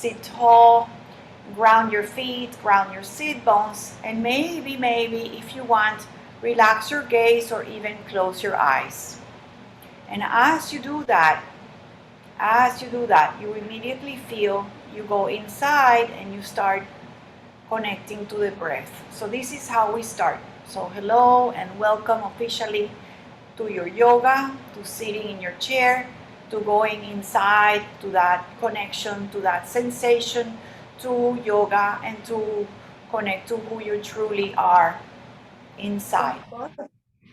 Sit tall, ground your feet, ground your sit bones, and maybe, if you want, relax your gaze or even close your eyes. And as you do that, you immediately feel you go inside and you start connecting to the breath. So this is how we start. So hello and welcome officially to your yoga, to sitting in your chair, to going inside, to that connection, to that sensation, to yoga, and to connect to who you truly are inside.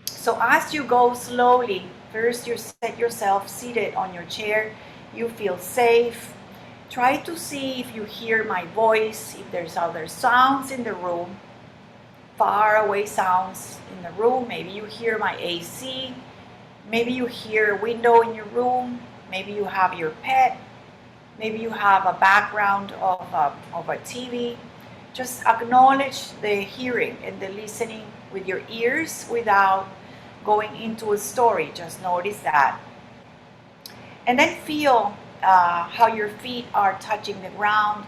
So as you go slowly, first you set yourself seated on your chair, you feel safe. Try to see if you hear my voice, if there's other sounds in the room, far away sounds in the room. Maybe you hear my AC, maybe you hear a window in your room, maybe you have your pet, maybe you have a background of a TV. Just acknowledge the hearing and the listening with your ears without going into a story. Just notice that. And then feel how your feet are touching the ground,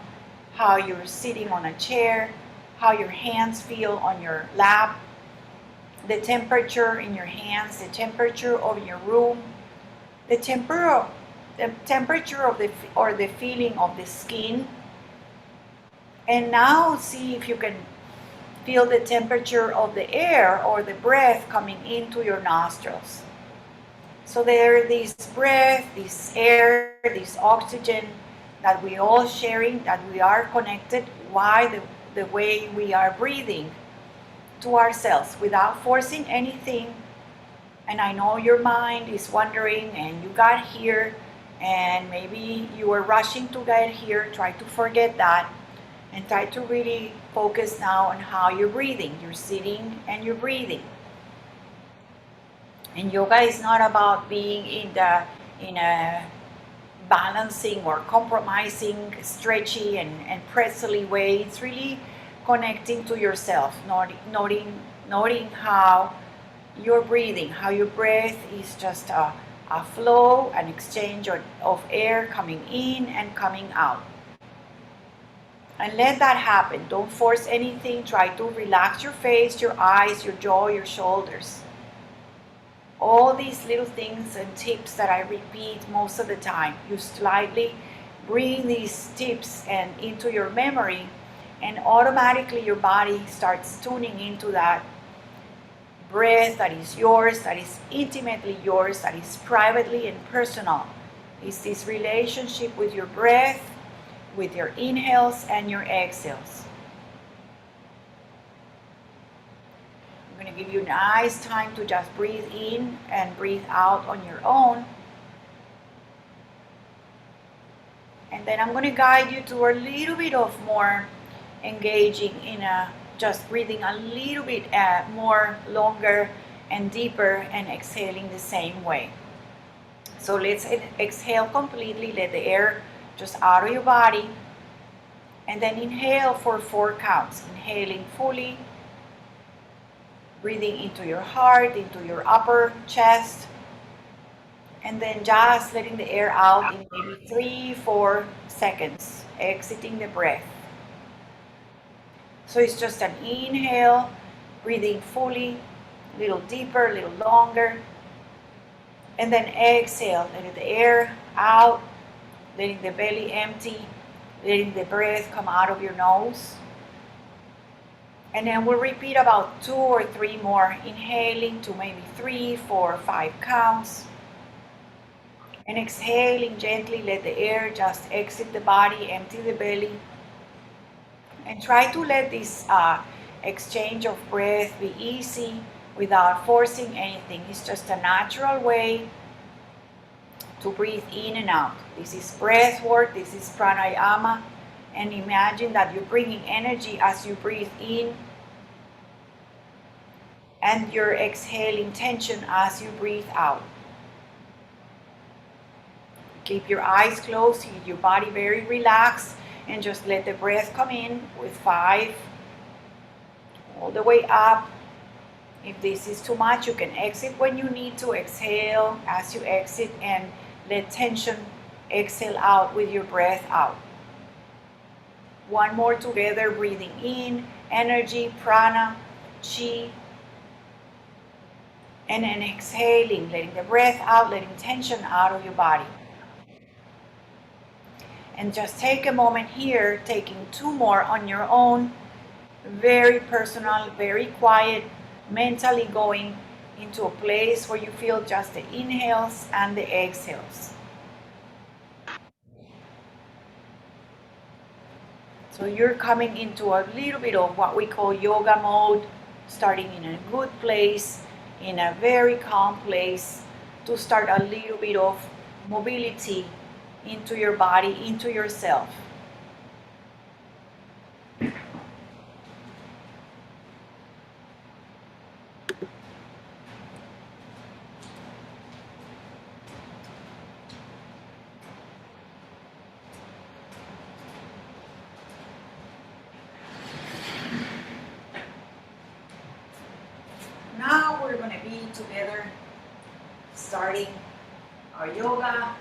how you're sitting on a chair, how your hands feel on your lap, the temperature in your hands, the temperature of your room, the temperature of the feeling of the skin. And now see if you can feel the temperature of the air or the breath coming into your nostrils. So there, this breath, this air, this oxygen that we all sharing, that we are connected. Why? The way we are breathing to ourselves without forcing anything. And I know your mind is wondering, and you got here, and maybe you were rushing to get here. Try to forget that and try to really focus now on how you're breathing. You're sitting and you're breathing. And yoga is not about being in a balancing or compromising, stretchy and pretzely way. It's really connecting to yourself, noting how you're breathing, how your breath is just a flow, an exchange of air coming in and coming out. And let that happen. Don't force anything. Try to relax your face, your eyes, your jaw, your shoulders. All these little things and tips that I repeat most of the time. You slightly bring these tips and into your memory, and automatically your body starts tuning into that breath that is yours, that is intimately yours, that is privately and personal. It's this relationship with your breath, with your inhales and your exhales. I'm going to give you a nice time to just breathe in and breathe out on your own. And then I'm going to guide you to a little bit of more engaging in just breathing a little bit more longer and deeper and exhaling the same way. So let's exhale completely, let the air just out of your body, and then inhale for 4 counts. Inhaling fully, breathing into your heart, into your upper chest, and then just letting the air out in maybe 3-4 seconds, exiting the breath. So it's just an inhale, breathing fully, a little deeper, a little longer, and then exhale, letting the air out, letting the belly empty, letting the breath come out of your nose. And then we'll repeat about 2 or 3 more, inhaling to maybe 3, 4, 5 counts. And exhaling gently, let the air just exit the body, empty the belly. And try to let this exchange of breath be easy without forcing anything. It's just a natural way to breathe in and out. This is breath work, this is pranayama. And imagine that you're bringing energy as you breathe in, and you're exhaling tension as you breathe out. Keep your eyes closed, keep your body very relaxed, and just let the breath come in with 5, all the way up. If this is too much, you can exit when you need to. Exhale as you exit and let tension exhale out with your breath out. One more together, breathing in, energy, prana, chi, and then exhaling, letting the breath out, letting tension out of your body. And just take a moment here, taking two more on your own, very personal, very quiet, mentally going into a place where you feel just the inhales and the exhales. So you're coming into a little bit of what we call yoga mode, starting in a good place, in a very calm place, to start a little bit of mobility into your body, into yourself. Now we're going to be together starting our yoga.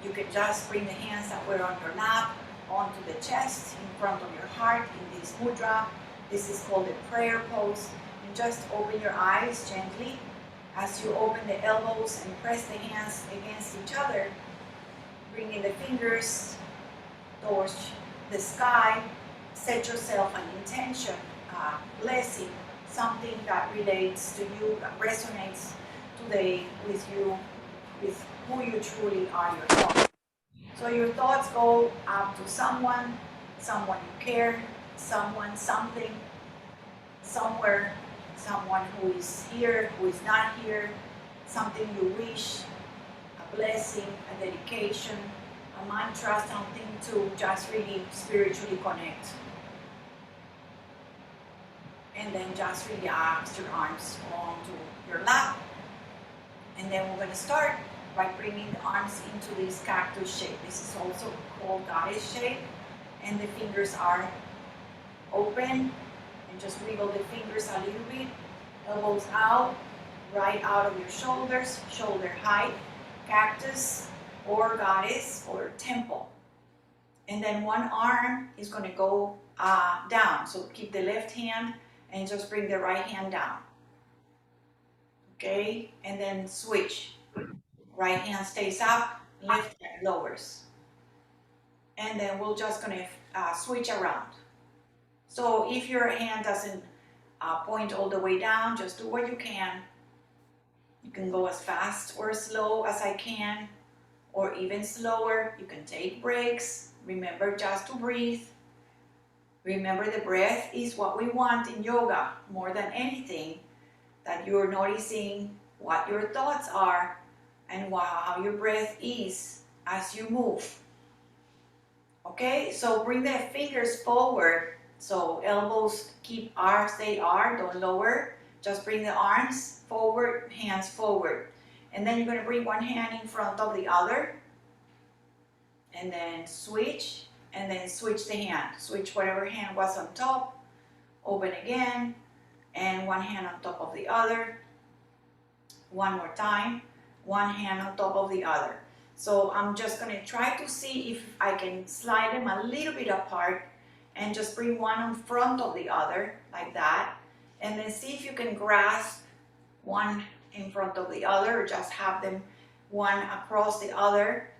You can just bring the hands that were on your lap onto the chest in front of your heart in this mudra. This is called the prayer pose. And just open your eyes gently as you open the elbows and press the hands against each other, bringing the fingers towards the sky. Set yourself an intention, blessing, something that relates to you, that resonates today with you, with who you truly are yourself. So your thoughts go out to someone, someone you care, someone, something, somewhere, someone who is here, who is not here, something you wish, a blessing, a dedication, a mantra, something to just really spiritually connect. And then just relax your arms onto your lap. And then we're going to start by bringing the arms into this cactus shape. This is also called goddess shape. And the fingers are open. And just wiggle the fingers a little bit. Elbows out, right out of your shoulders, shoulder height, cactus or goddess or temple. And then one arm is going to go down. So keep the left hand and just bring the right hand down. Okay, and then switch. Right hand stays up, left hand lowers. And then we're just gonna switch around. So if your hand doesn't point all the way down, just do what you can. You can go as fast or as slow as I can, or even slower. You can take breaks. Remember just to breathe. Remember the breath is what we want in yoga more than anything, that you're noticing what your thoughts are and how your breath is as you move. Okay, so bring the fingers forward. So elbows keep as they are, don't lower. Just bring the arms forward, hands forward. And then you're going to bring one hand in front of the other. And then switch. And then switch the hand. Switch whatever hand was on top. Open again. And one hand on top of the other. One more time. One hand on top of the other. So I'm just going to try to see if I can slide them a little bit apart and just bring one in front of the other like that. And then see if you can grasp one in front of the other, or just have them one across the other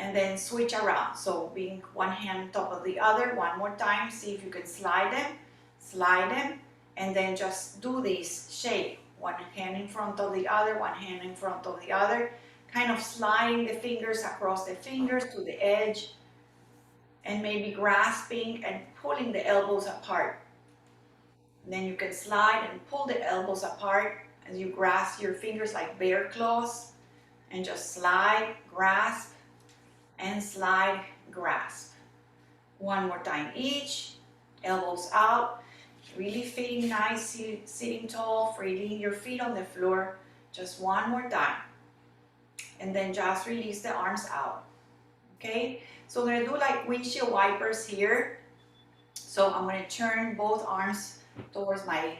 and then switch around. So being one hand on top of the other, one more time, see if you can slide them, and then just do this shape. One hand in front of the other, one hand in front of the other, kind of sliding the fingers across the fingers to the edge, and maybe grasping and pulling the elbows apart. And then you can slide and pull the elbows apart as you grasp your fingers like bear claws, and just slide, grasp, and slide, grasp. One more time each, elbows out, really feeling nice, sitting tall, freeing your feet on the floor. Just one more time. And then just release the arms out. Okay, so I'm going to do like windshield wipers here. So I'm going to turn both arms towards my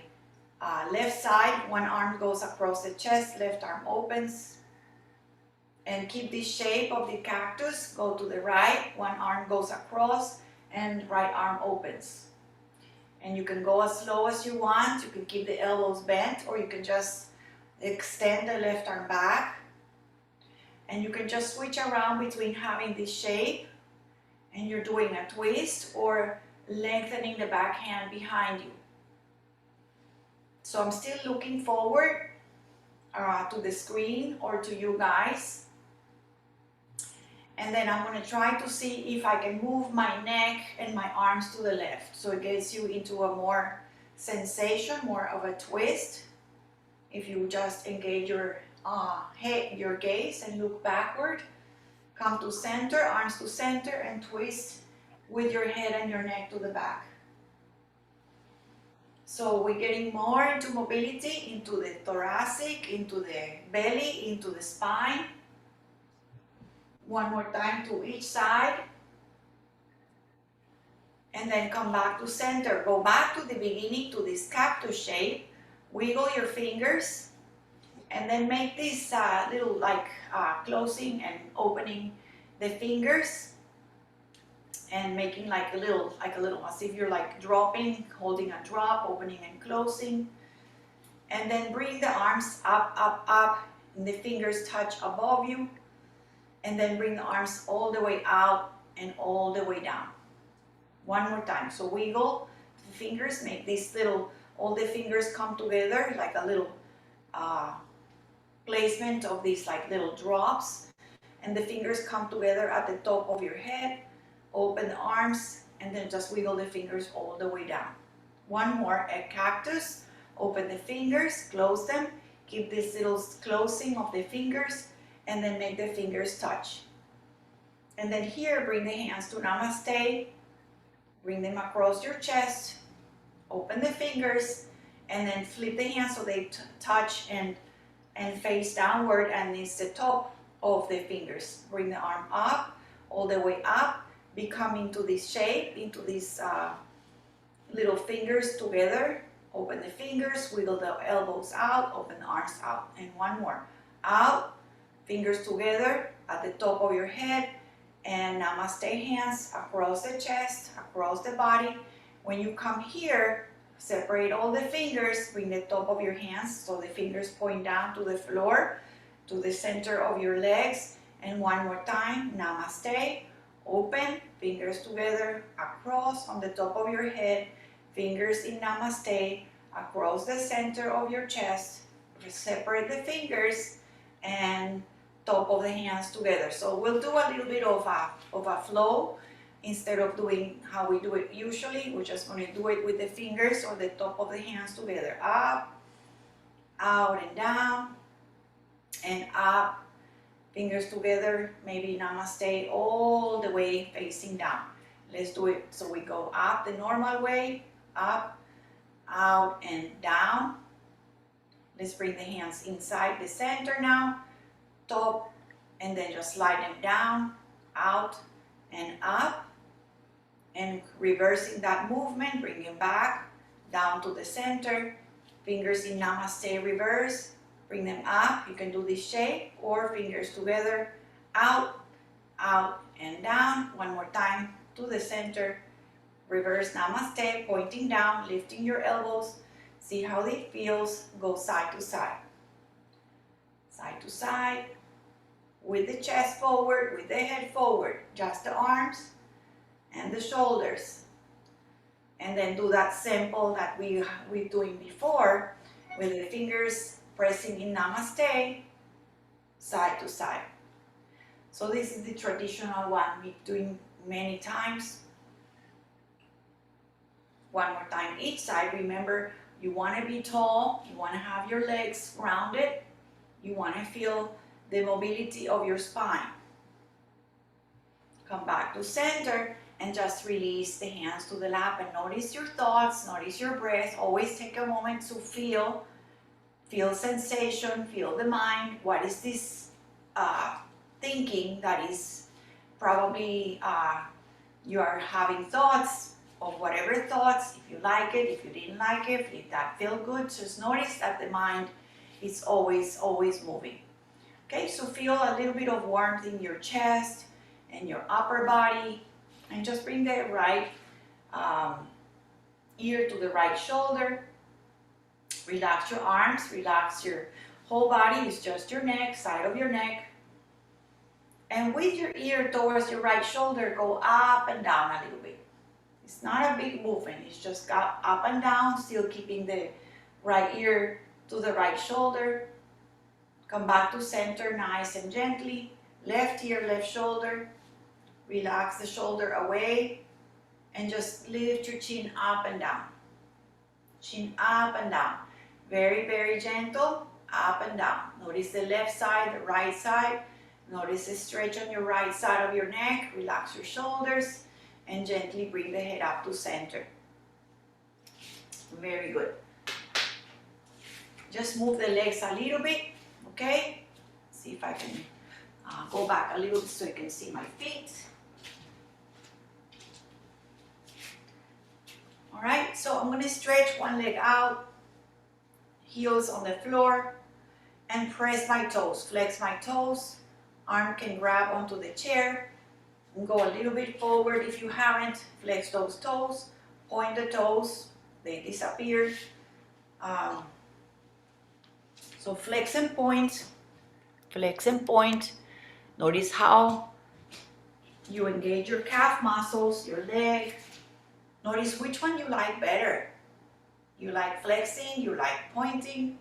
left side. One arm goes across the chest, left arm opens. And keep the shape of the cactus. Go to the right, one arm goes across and right arm opens. And you can go as slow as you want. You can keep the elbows bent, or you can just extend the left arm back. And you can just switch around between having this shape and you're doing a twist, or lengthening the back hand behind you. So I'm still looking forward to the screen or to you guys. And then I'm going to try to see if I can move my neck and my arms to the left. So it gets you into a more sensation, more of a twist. If you just engage your head, your gaze, and look backward, come to center, arms to center, and twist with your head and your neck to the back. So we're getting more into mobility, into the thoracic, into the belly, into the spine. One more time to each side. And then come back to center. Go back to the beginning, to this cactus shape. Wiggle your fingers. And then make this little closing and opening the fingers. And making like a little, as if you're like dropping, holding a drop, opening and closing. And then bring the arms up, up, up. And the fingers touch above you. And then bring the arms all the way out and all the way down. One more time. So wiggle the fingers, make this little, all the fingers come together like a little placement of these like little drops. And the fingers come together at the top of your head. Open the arms and then just wiggle the fingers all the way down. One more, a cactus. Open the fingers, close them. Keep this little closing of the fingers. And then make the fingers touch. And then here, bring the hands to Namaste. Bring them across your chest. Open the fingers. And then flip the hands so they touch and face downward. And it's the top of the fingers. Bring the arm up, all the way up. Become into this shape, into these little fingers together. Open the fingers, wiggle the elbows out, open the arms out. And one more. Out. Fingers together at the top of your head, and Namaste hands across the chest, across the body. When you come here, separate all the fingers, bring the top of your hands so the fingers point down to the floor, to the center of your legs. And one more time, Namaste. Open, fingers together, across on the top of your head, fingers in Namaste, across the center of your chest. Separate the fingers and top of the hands together. So we'll do a little bit of a flow instead of doing how we do it usually. We're just going to do it with the fingers or the top of the hands together. Up, out and down, and up. Fingers together, maybe Namaste all the way facing down. Let's do it. So we go up the normal way, up, out and down. Let's bring the hands inside the center now. Top, and then just slide them down, out and up, and reversing that movement, bring them back down to the center, fingers in Namaste reverse, bring them up. You can do this shape or fingers together, out, out and down. One more time to the center, reverse Namaste, pointing down, lifting your elbows. See how it feels. Go side to side. Side to side, with the chest forward, with the head forward, just the arms and the shoulders. And then do that simple that we're doing before, with the fingers pressing in Namaste, side to side. So this is the traditional one we're doing many times. One more time each side. Remember, you want to be tall, you want to have your legs rounded, you want to feel the mobility of your spine. Come back to center and just release the hands to the lap and notice your thoughts, notice your breath. Always take a moment to feel sensation, feel the mind. What is this thinking that is probably you are having thoughts of whatever thoughts, if you like it, if you didn't like it, if that felt good. Just notice that the mind is always moving. Okay, so feel a little bit of warmth in your chest and your upper body, and just bring the right ear to the right shoulder. Relax your arms, relax your whole body. It's just your neck, side of your neck. And with your ear towards your right shoulder, go up and down a little bit. It's not a big movement, it's just got up and down, still keeping the right ear to the right shoulder. Come back to center, nice and gently. Left ear, left shoulder. Relax the shoulder away and just lift your chin up and down. Chin up and down. Very, very gentle, up and down. Notice the left side, the right side. Notice the stretch on your right side of your neck. Relax your shoulders and gently bring the head up to center. Very good. Just move the legs a little bit, okay? See if I can go back a little bit so you can see my feet. All right, so I'm gonna stretch one leg out, heels on the floor, and press my toes, flex my toes. Arm can grab onto the chair and go a little bit forward. If you haven't, flex those toes, point the toes, they disappear. So flex and point, flex and point. Notice how you engage your calf muscles, your leg. Notice which one you like better. You like flexing, you like pointing.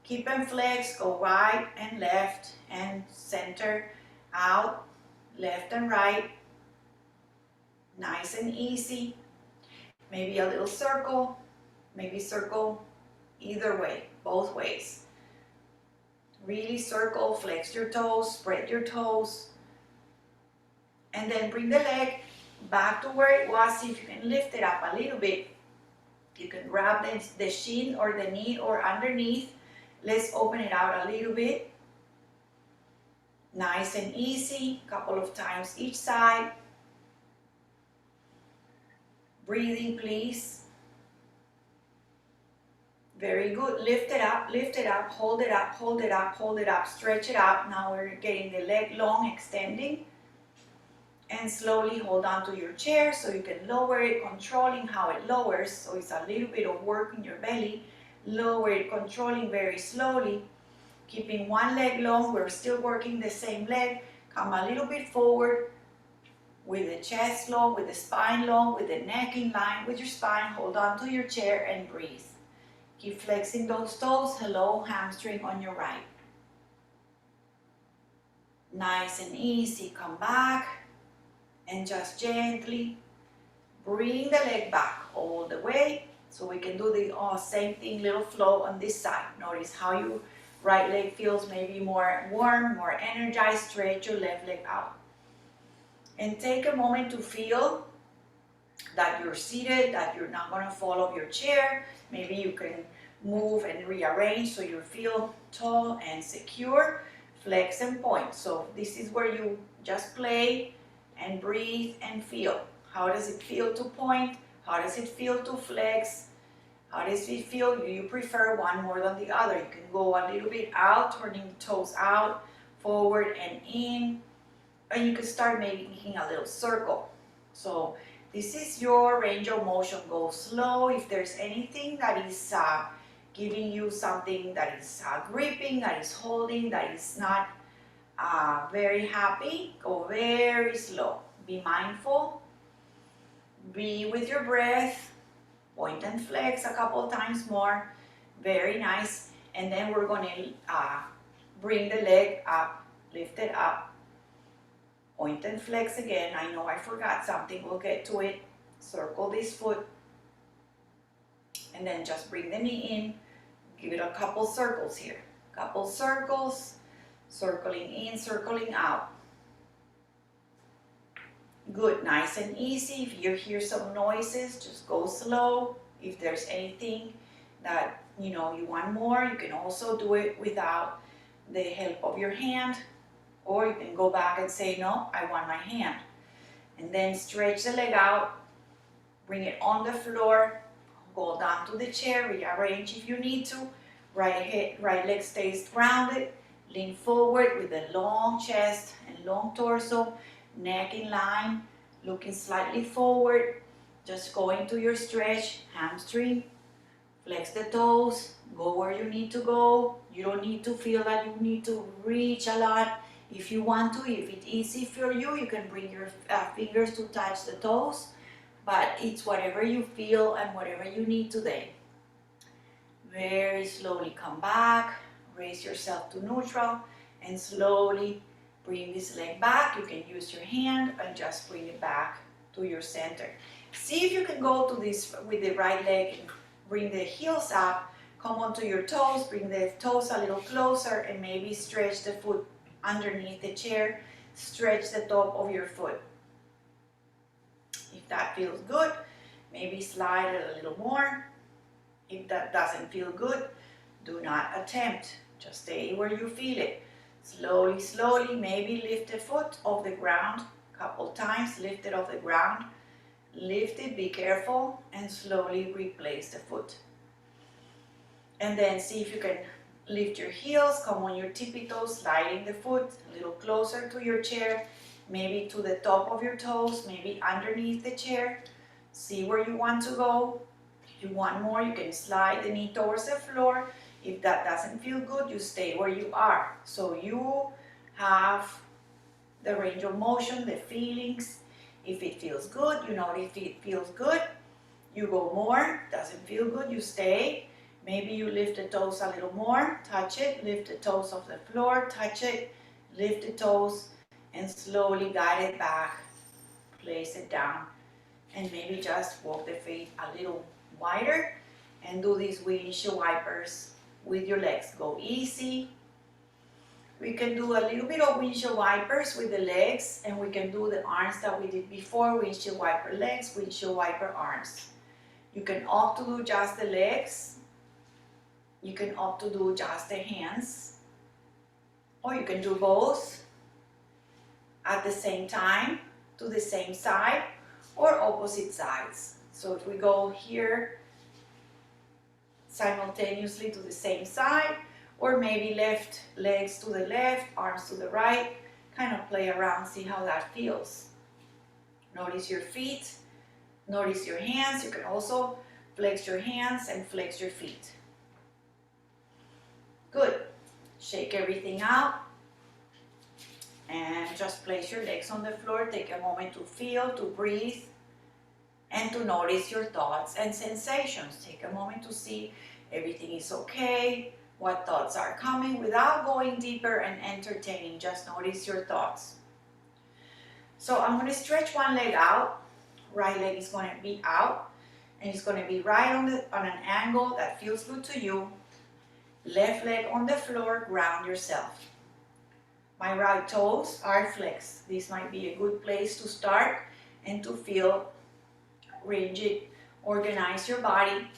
Keep them flexed, go right and left and center, out, left and right. Nice and easy. Maybe a little circle, maybe circle either way, both ways. Really circle, flex your toes, spread your toes. And then bring the leg back to where it was. See if you can lift it up a little bit. You can grab the shin or the knee or underneath. Let's open it out a little bit. Nice and easy, couple of times each side. Breathing, please. Very good. Lift it up, hold it up, hold it up, hold it up, stretch it out. Now we're getting the leg long, extending. And slowly hold on to your chair so you can lower it, controlling how it lowers. So it's a little bit of work in your belly. Lower it, controlling very slowly. Keeping one leg long, we're still working the same leg. Come a little bit forward with the chest long, with the spine long, with the neck in line with your spine. Hold on to your chair and breathe. Keep flexing those toes. Hello, hamstring on your right. Nice and easy. Come back and just gently bring the leg back all the way. So we can do the same thing, little flow on this side. Notice how your right leg feels maybe more warm, more energized. Stretch your left leg out. And take a moment to feel that you're seated, that you're not going to fall off your chair. Maybe you can move and rearrange so you feel tall and secure. Flex and point. So this is where you just play and breathe and feel. How does it feel to point? How does it feel to flex? How does it feel? Do you prefer one more than the other? You can go a little bit out, turning the toes out, forward and in. And you can start maybe making a little circle. So this is your range of motion. Go slow. If there's anything that is giving you something that is gripping, that is holding, that is not very happy, go very slow. Be mindful. Be with your breath. Point and flex a couple times more. Very nice. And then we're going to bring the leg up, lift it up. Point and flex again. I know I forgot something. We'll get to it. Circle this foot. And then just bring the knee in. Give it a couple circles here. Couple circles. Circling in, circling out. Good, nice and easy. If you hear some noises, just go slow. If there's anything that you want more, you can also do it without the help of your hand. Or you can go back and say, no, I want my hand. And then stretch the leg out. Bring it on the floor. Go down to the chair. Rearrange if you need to. Right leg stays grounded. Lean forward with a long chest and long torso, neck in line, looking slightly forward. Just go into your stretch, hamstring, flex the toes, go where you need to go. You don't need to feel that you need to reach a lot. If you want to, if it's easy for you, you can bring your fingers to touch the toes, but it's whatever you feel and whatever you need today. Very slowly come back, raise yourself to neutral, and slowly bring this leg back. You can use your hand and just bring it back to your center. See if you can go to this with the right leg and bring the heels up, come onto your toes, bring the toes a little closer, and maybe stretch the foot underneath the chair, stretch the top of your foot. If that feels good, maybe slide it a little more. If that doesn't feel good, do not attempt. Just stay where you feel it. Slowly, slowly, maybe lift the foot off the ground. A couple times, lift it off the ground. Lift it, be careful, and slowly replace the foot. And then see if you can lift your heels, come on your tippy toes, sliding the foot a little closer to your chair, maybe to the top of your toes, maybe underneath the chair. See where you want to go. If you want more, you can slide the knee towards the floor. If that doesn't feel good, you stay where you are. So you have the range of motion, the feelings. If it feels good, you know, if it feels good, you go more. Doesn't feel good, you stay. Maybe you lift the toes a little more, touch it, lift the toes off the floor, touch it, lift the toes, and slowly guide it back, place it down, and maybe just walk the feet a little wider and do these windshield wipers with your legs. Go easy. We can do a little bit of windshield wipers with the legs, and we can do the arms that we did before, windshield wiper legs, windshield wiper arms. You can opt to do just the legs. You can opt to do just the hands, or you can do both at the same time to the same side or opposite sides. So if we go here simultaneously to the same side, or maybe left legs to the left, arms to the right, kind of play around, see how that feels. Notice your feet, notice your hands. You can also flex your hands and flex your feet. Good. Shake everything out and just place your legs on the floor. Take a moment to feel, to breathe, and to notice your thoughts and sensations. Take a moment to see everything is okay, what thoughts are coming without going deeper and entertaining. Just notice your thoughts. So I'm going to stretch one leg out. Right leg is going to be out, and it's going to be right on an angle that feels good to you. Left leg on the floor, ground yourself. My right toes are flexed. This might be a good place to start and to feel rigid. Organize your body.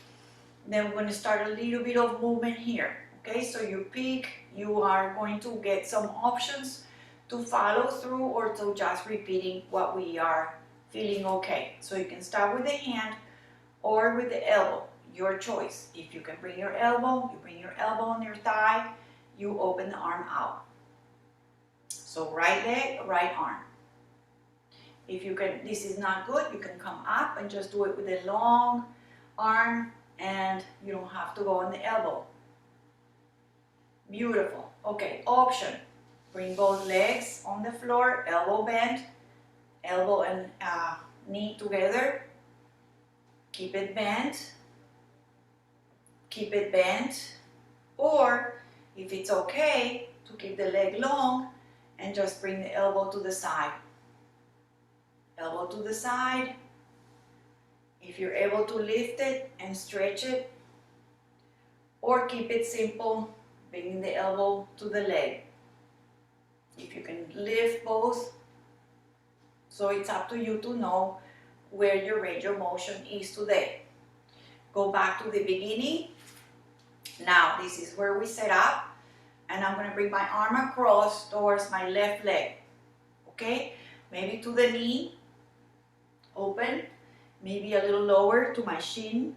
Then we're going to start a little bit of movement here. Okay, so you pick, you are going to get some options to follow through or to just repeating what we are feeling okay. So you can start with the hand or with the elbow. Your choice. If you can bring your elbow, you bring your elbow on your thigh, you open the arm out. So right leg, right arm. If you can, this is not good, you can come up and just do it with a long arm, and you don't have to go on the elbow. Beautiful. Okay, option. Bring both legs on the floor, elbow bend, elbow and knee together. Keep it bent. Keep it bent, or if it's okay to keep the leg long and just bring the elbow to the side. Elbow to the side. If you're able to lift it and stretch it, or keep it simple, bringing the elbow to the leg. If you can lift both, so it's up to you to know where your range of motion is today. Go back to the beginning. Now this is where we set up, and I'm going to bring my arm across towards my left leg. Okay, maybe to the knee, open, maybe a little lower to my shin,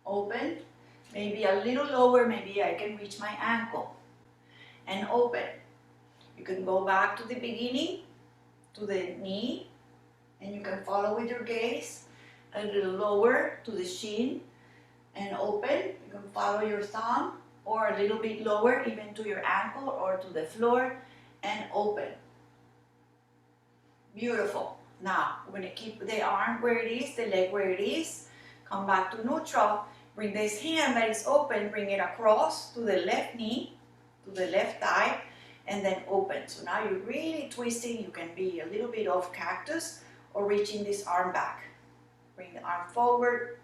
open, maybe a little lower, maybe I can reach my ankle. and open. You can go back to the beginning, to the knee, and you can follow with your gaze a little lower to the shin and open. You can follow your thumb or a little bit lower even to your ankle or to the floor and open. Beautiful. Now we're going to keep the arm where it is, the leg where it is. Come back to neutral. Bring this hand that is open, bring it across to the left knee, to the left thigh, and then open. So now you're really twisting. You can be a little bit of cactus or reaching this arm back. Bring the arm forward,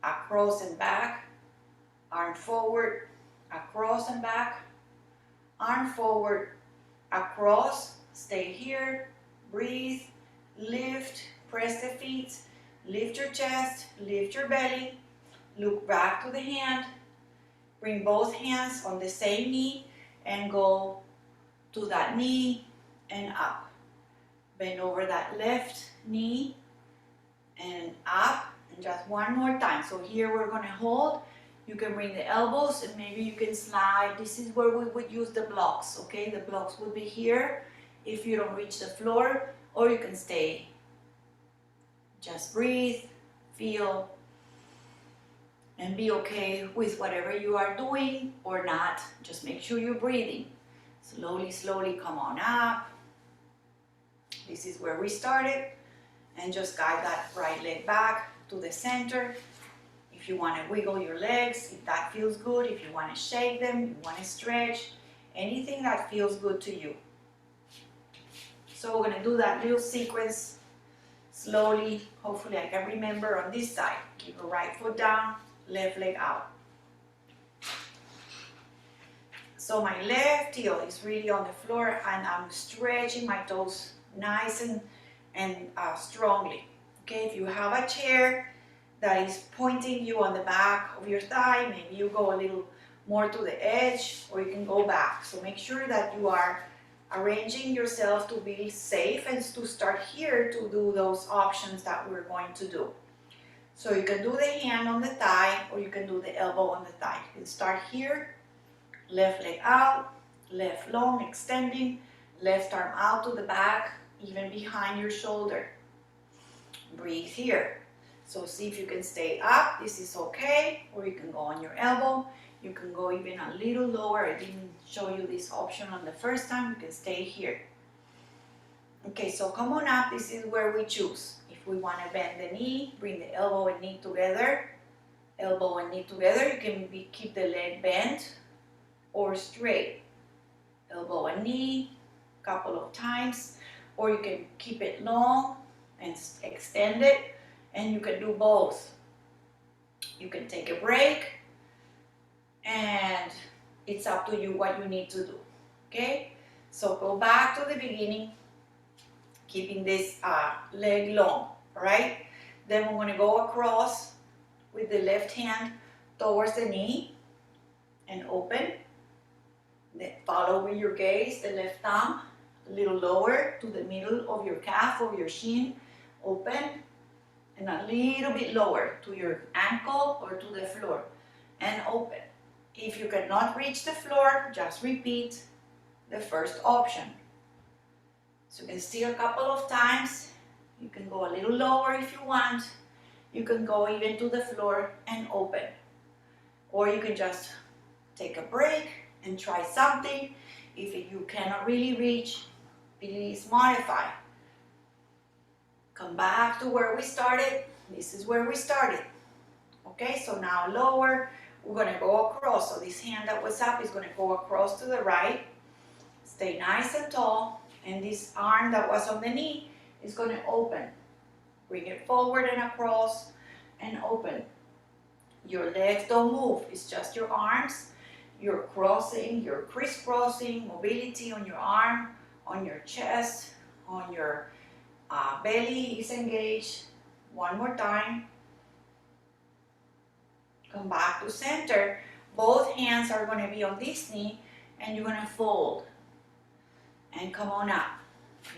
across and back, arm forward, across and back, arm forward, across, stay here, breathe, lift, press the feet, lift your chest, lift your belly, look back to the hand, bring both hands on the same knee and go to that knee and up. Bend over that left knee and up, and just one more time. So here we're going to hold. You can bring the elbows and maybe you can slide. This is where we would use the blocks, okay? The blocks would be here if you don't reach the floor, or you can stay. Just breathe, feel, and be okay with whatever you are doing or not. Just make sure you're breathing. Slowly, slowly come on up. This is where we started. And just guide that right leg back to the center. If you want to wiggle your legs, if that feels good, if you want to shake them, you want to stretch, anything that feels good to you. So we're going to do that little sequence slowly. Hopefully I can remember on this side. Keep your right foot down, left leg out. So my left heel is really on the floor and I'm stretching my toes nice and strongly. Okay, if you have a chair that is pointing you on the back of your thigh, maybe you go a little more to the edge or you can go back. So make sure that you are arranging yourself to be safe and to start here to do those options that we're going to do. So you can do the hand on the thigh or you can do the elbow on the thigh. You can start here, left leg out, left long extending, left arm out to the back, even behind your shoulder. Breathe here. So see if you can stay up. This is okay. Or you can go on your elbow. You can go even a little lower. I didn't show you this option on the first time. You can stay here. Okay, so come on up. This is where we choose. If we want to bend the knee, bring the elbow and knee together. Elbow and knee together. You can keep the leg bent or straight. Elbow and knee, a couple of times. Or you can keep it long and extend it, and you can do both. You can take a break, and it's up to you what you need to do. Okay, so go back to the beginning, keeping this leg long. All right, then we're going to go across with the left hand towards the knee and open. Then follow with your gaze the left thumb a little lower to the middle of your calf or your shin, open, and a little bit lower to your ankle or to the floor, and open. If you cannot reach the floor, just repeat the first option. So you can steal a couple of times. You can go a little lower if you want. You can go even to the floor and open. Or you can just take a break and try something. If you cannot really reach, please modify. Come back to where we started. This is where we started. Okay, so now lower. We're going to go across. So this hand that was up is going to go across to the right. Stay nice and tall. And this arm that was on the knee is going to open. Bring it forward and across and open. Your legs don't move. It's just your arms. You're crossing, you're crisscrossing, mobility on your arm, on your chest, on your belly is engaged. One more time. Come back to center. Both hands are going to be on this knee and you're going to fold. And come on up.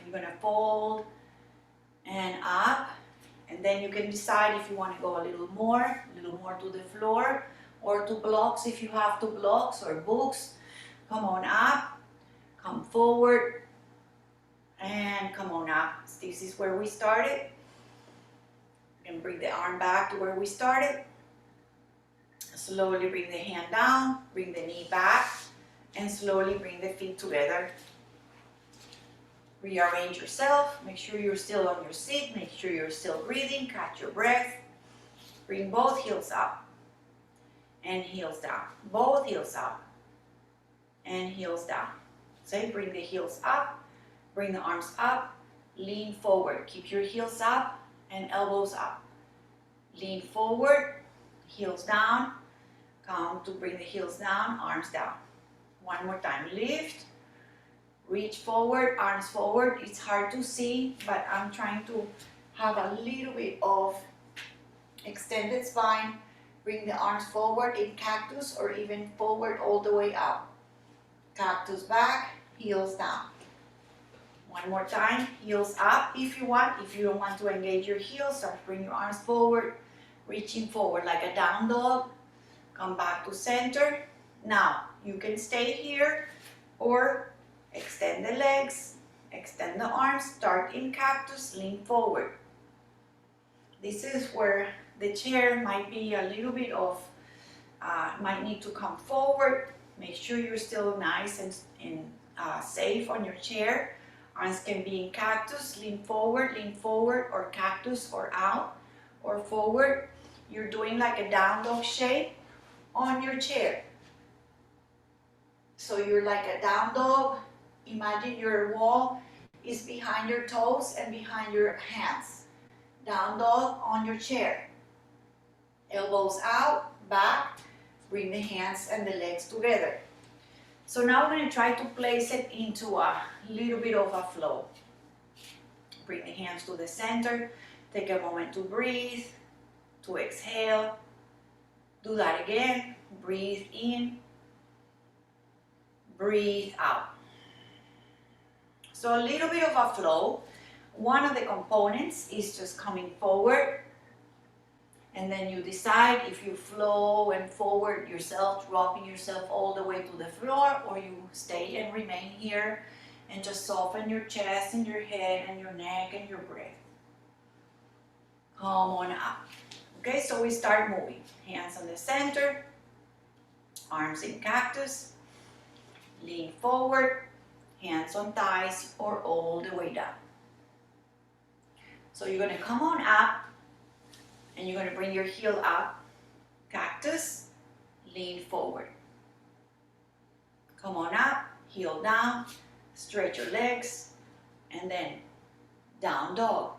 You're going to fold and up. And then you can decide if you want to go a little more to the floor, or to blocks if you have to blocks or books. Come on up come forward, and come on up. This is where we started. And bring the arm back to where we started. Slowly bring the hand down, bring the knee back, and slowly bring the feet together. Rearrange yourself. Make sure you're still on your seat. Make sure you're still breathing. Catch your breath. Bring both heels up and heels down. Both heels up and heels down. So bring the heels up. Bring the arms up. Lean forward. Keep your heels up and elbows up. Lean forward. Heels down. Come to bring the heels down. Arms down. One more time. Lift. Reach forward, arms forward. It's hard to see, but I'm trying to have a little bit of extended spine. Bring the arms forward in cactus or even forward all the way up. Cactus back, heels down. One more time, heels up if you want. If you don't want to engage your heels, start bring your arms forward, reaching forward like a down dog. Come back to center. Now, you can stay here or extend the legs, extend the arms, start in cactus, lean forward. This is where the chair might be a little bit of, might need to come forward. Make sure you're still nice and safe on your chair. Arms can be in cactus, lean forward, or cactus, or out, or forward. You're doing like a down dog shape on your chair. So you're like a down dog. Imagine your wall is behind your toes and behind your hands. Down dog on your chair. Elbows out, back. Bring the hands and the legs together. So now we're going to try to place it into a little bit of a flow. Bring the hands to the center. Take a moment to breathe, to exhale. Do that again. Breathe in. Breathe out. So a little bit of a flow. One of the components is just coming forward, and then you decide if you flow and forward yourself, dropping yourself all the way to the floor, or you stay and remain here and just soften your chest and your head and your neck and your breath. Come on up. Okay, so we start moving. Hands on the center, arms in cactus, lean forward, hands on thighs or all the way down. So you're going to come on up and you're going to bring your heel up, cactus, lean forward. Come on up, heel down, stretch your legs, and then down dog.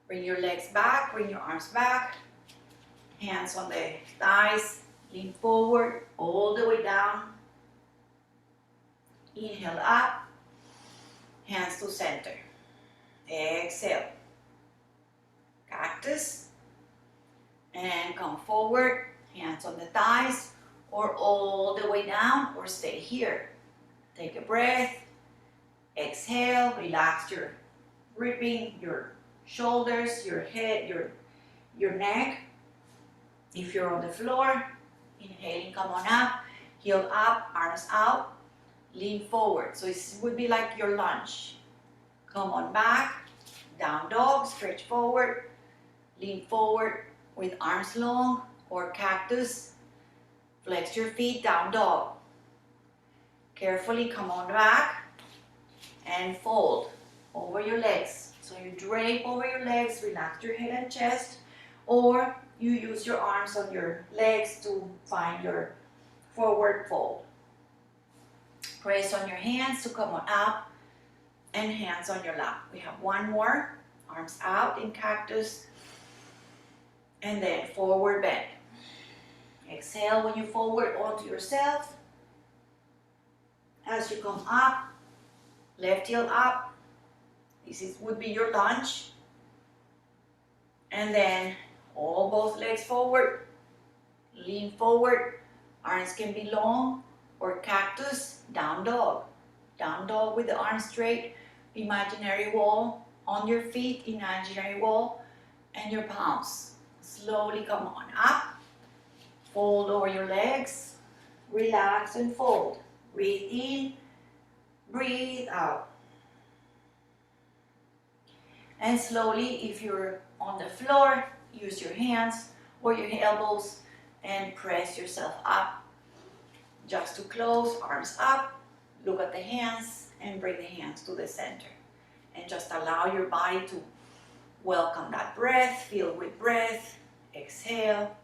Bring your legs back, bring your arms back, hands on the thighs, lean forward, all the way down. Inhale up, hands to center. Exhale. Cactus. And come forward, hands on the thighs, or all the way down, or stay here. Take a breath. Exhale, relax your gripping, your shoulders, your head, your neck. If you're on the floor, inhaling, come on up, heel up, arms out. Lean forward. So it would be like your lunge. Come on back. Down dog. Stretch forward. Lean forward with arms long or cactus. Flex your feet. Down dog. Carefully come on back and fold over your legs. So you drape over your legs. Relax your head and chest. Or you use your arms on your legs to find your forward fold. Press on your hands to come on up and hands on your lap. We have one more. Arms out in cactus and then forward bend. Exhale when you forward onto yourself. As you come up, left heel up. This would be your lunge. And then both legs forward. Lean forward. Arms can be long. Or cactus, down dog. Down dog with the arms straight, imaginary wall on your feet, imaginary wall, and your palms. Slowly come on up. Fold over your legs. Relax and fold. Breathe in Breathe out. And slowly, if you're on the floor, use your hands or your elbows and press yourself up. Just to close, arms up, look at the hands and bring the hands to the center. And just allow your body to welcome that breath, fill with breath, exhale,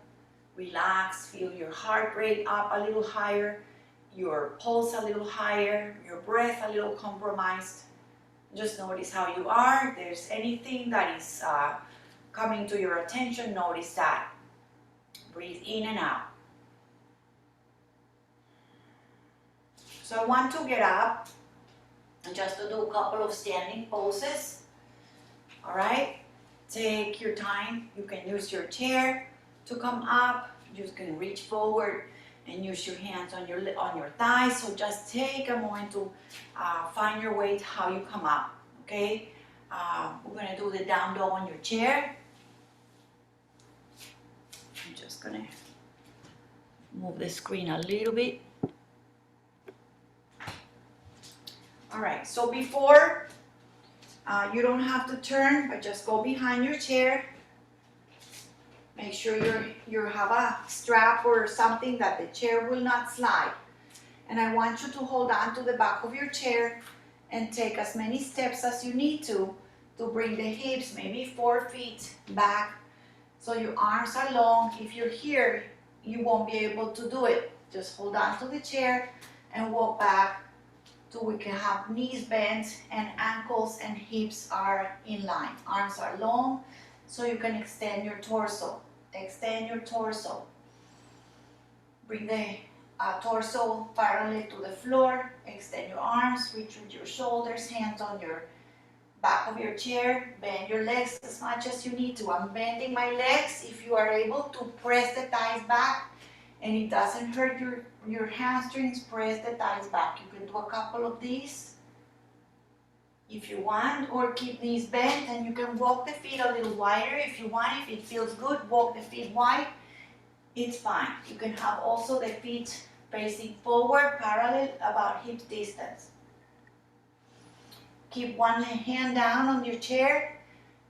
relax, feel your heart rate up a little higher, your pulse a little higher, your breath a little compromised. Just notice how you are. If there's anything that is coming to your attention, notice that. Breathe in and out. So I want to get up and just to do a couple of standing poses. All right? Take your time. You can use your chair to come up. You can reach forward and use your hands on your thighs. So just take a moment to find your way to how you come up. Okay? We're going to do the down dog on your chair. I'm just going to move the screen a little bit. All right, so before, you don't have to turn, but just go behind your chair. Make sure you have a strap or something that the chair will not slide. And I want you to hold on to the back of your chair and take as many steps as you need to bring the hips maybe 4 feet back so your arms are long. If you're here, you won't be able to do it. Just hold on to the chair and walk back till we can have knees bent and ankles and hips are in line. Arms are long so you can extend your torso. Extend your torso. Bring the torso parallel to the floor. Extend your arms, reach with your shoulders, hands on your back of your chair. Bend your legs as much as you need to. I'm bending my legs. If you are able to press the thighs back and it doesn't hurt your hamstrings, press the thighs back. You can do a couple of these if you want, or keep knees bent, and you can walk the feet a little wider if you want. If it feels good, walk the feet wide. It's fine. You can have also the feet facing forward, parallel, about hip distance. Keep one hand down on your chair,